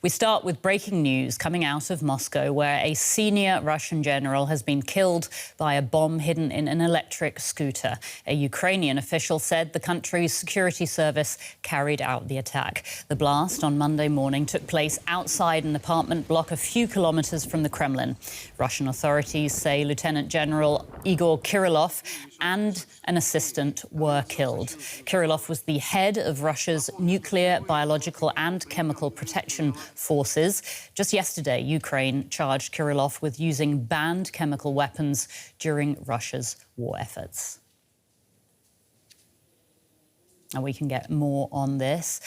We start with breaking news coming out of Moscow, where a senior Russian general has been killed by a bomb hidden in an electric scooter. A Ukrainian official said the country's security service carried out the attack. The blast on Monday morning took place outside an apartment block a few kilometers from the Kremlin. Russian authorities say Lieutenant General Igor Kirillov and an assistant were killed. Kirillov was the head of Russia's nuclear, biological and chemical protection forces. Just yesterday, Ukraine charged Kirillov with using banned chemical weapons during Russia's war efforts. And we can get more on this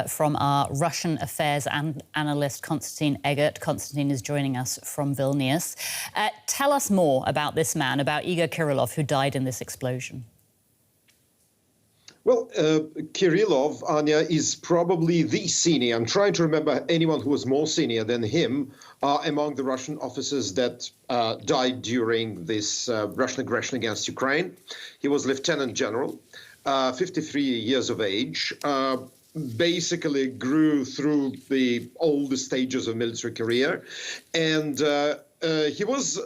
from our Russian affairs analyst, Konstantin Eggert. Konstantin is joining us from Vilnius. Tell us more about this man, about Igor Kirillov, who died in this explosion. Well, Kirillov, Anya, is probably the senior. I'm trying to remember anyone who was more senior than him among the Russian officers that died during this Russian aggression against Ukraine. He was Lieutenant General. 53 years of age, basically grew through all the stages of military career. And he was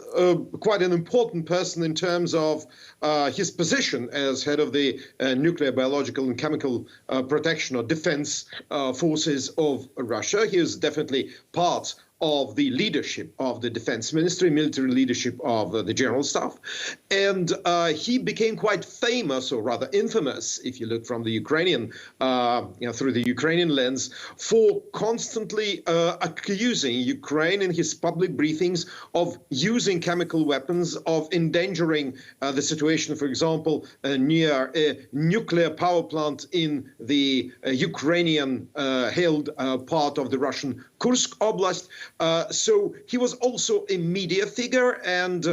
quite an important person in terms of his position as head of the nuclear, biological and chemical protection or defense forces of Russia. He is definitely part of the leadership of the defense ministry, military leadership of the general staff. And he became quite famous, or rather infamous, if you look from the Ukrainian, through the Ukrainian lens, for constantly accusing Ukraine in his public briefings of using chemical weapons, of endangering the situation, for example, near a nuclear power plant in the Ukrainian held part of the Russian Kursk Oblast. So he was also a media figure, and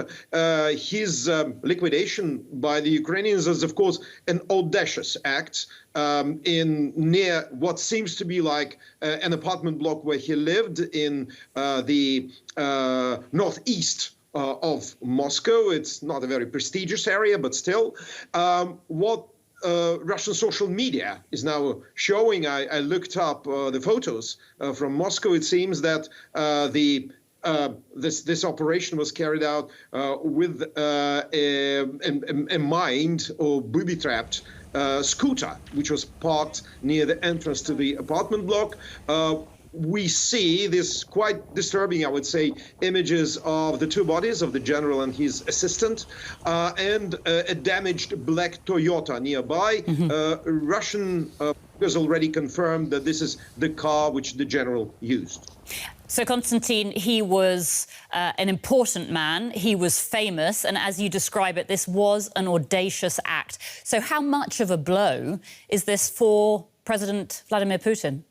his liquidation by the Ukrainians is, of course, an audacious act in near what seems to be like an apartment block where he lived in the northeast of Moscow. It's not a very prestigious area, but still, what Russian social media is now showing. I looked up the photos from Moscow. It seems that this operation was carried out with a mined or booby-trapped scooter, which was parked near the entrance to the apartment block. We see this quite disturbing, I would say, images of the two bodies of the general and his assistant, and a damaged black Toyota nearby. Russian has already confirmed that this is the car which the general used. So, Konstantin, he was an important man. He was famous. And as you describe it, this was an audacious act. So how much of a blow is this for President Vladimir Putin?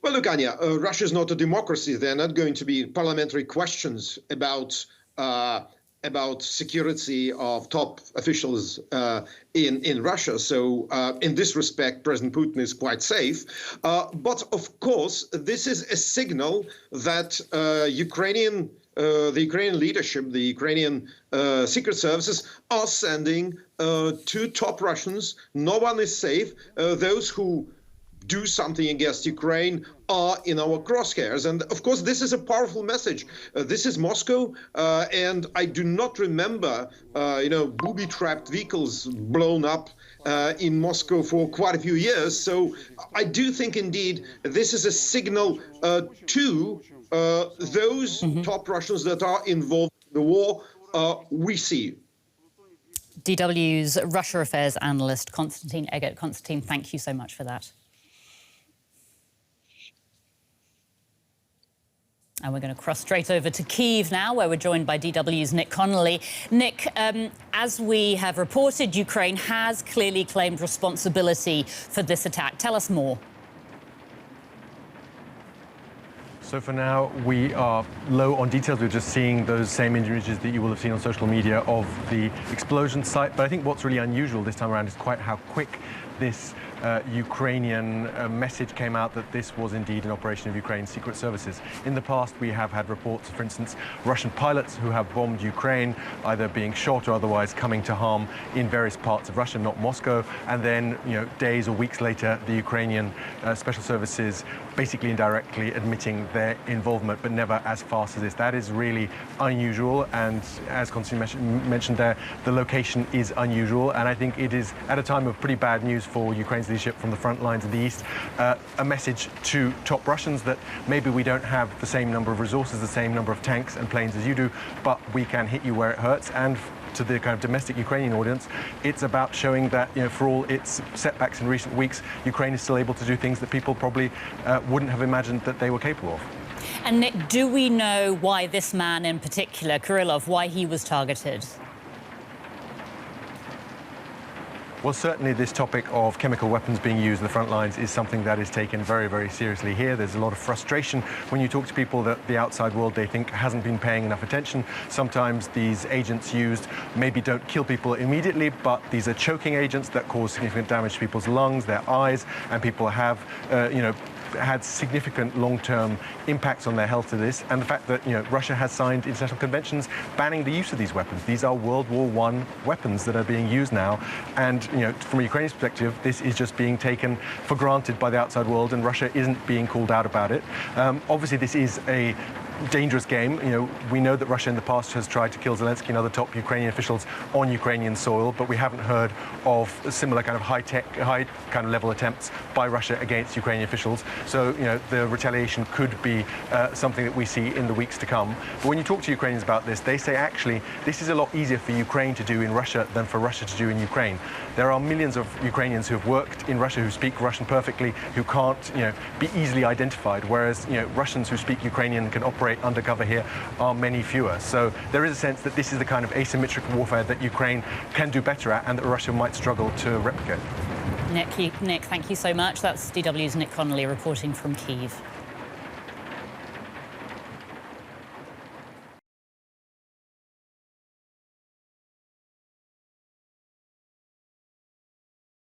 Well, look, Anya, Russia is not a democracy. There are not going to be parliamentary questions about security of top officials in Russia. So in this respect, President Putin is quite safe. But of course, this is a signal that the Ukrainian leadership, the Ukrainian secret services are sending two top Russians. No one is safe. Those who do something against Ukraine are in our crosshairs. And of course, this is a powerful message. This is Moscow, and I do not remember, booby-trapped vehicles blown up in Moscow for quite a few years. So I do think, indeed, this is a signal to those top Russians that are involved in the war. We see you. DW's Russia affairs analyst, Konstantin Eggert. Konstantin, thank you so much for that. And we're going to cross straight over to Kyiv now, where we're joined by DW's Nick Connolly. Nick, as we have reported, Ukraine has clearly claimed responsibility for this attack. Tell us more. So for now, we are low on details. We're just seeing those same images that you will have seen on social media of the explosion site. But I think what's really unusual this time around is quite how quick this Ukrainian message came out that this was indeed an operation of Ukraine's secret services. In the past, we have had reports, for instance, Russian pilots who have bombed Ukraine, either being shot or otherwise coming to harm in various parts of Russia, not Moscow. And then, days or weeks later, the Ukrainian special services basically indirectly admitting their involvement, but never as fast as this. That is really unusual. And as Konstantin mentioned there, the location is unusual. And I think it is, at a time of pretty bad news for Ukraine's leadership from the front lines of the east, a message to top Russians that maybe we don't have the same number of resources, the same number of tanks and planes as you do, but we can hit you where it hurts. And to the kind of domestic Ukrainian audience, it's about showing that, for all its setbacks in recent weeks, Ukraine is still able to do things that people probably wouldn't have imagined that they were capable of. And Nick, do we know why this man in particular, Kirillov, why he was targeted? Well, certainly this topic of chemical weapons being used in the front lines is something that is taken very, very seriously here. There's a lot of frustration when you talk to people that the outside world, they think, hasn't been paying enough attention. Sometimes these agents used maybe don't kill people immediately, but these are choking agents that cause significant damage to people's lungs, their eyes, and people have, had significant long-term impacts on their health to this, and the fact that Russia has signed international conventions banning the use of these weapons. These are World War I weapons that are being used now, and from a Ukrainian perspective, this is just being taken for granted by the outside world, and Russia isn't being called out about it. Obviously, this is a dangerous game. We know that Russia in the past has tried to kill Zelensky and other top Ukrainian officials on Ukrainian soil, but we haven't heard of similar kind of high kind of level attempts by Russia against Ukrainian officials. So, the retaliation could be something that we see in the weeks to come. But when you talk to Ukrainians about this, they say actually this is a lot easier for Ukraine to do in Russia than for Russia to do in Ukraine. There are millions of Ukrainians who have worked in Russia, who speak Russian perfectly, who can't, be easily identified, whereas, Russians who speak Ukrainian and can operate undercover here are many fewer. So there is a sense that this is the kind of asymmetric warfare that Ukraine can do better at and that Russia might struggle to replicate. Nick, thank you so much. That's DW's Nick Connolly reporting from Kyiv.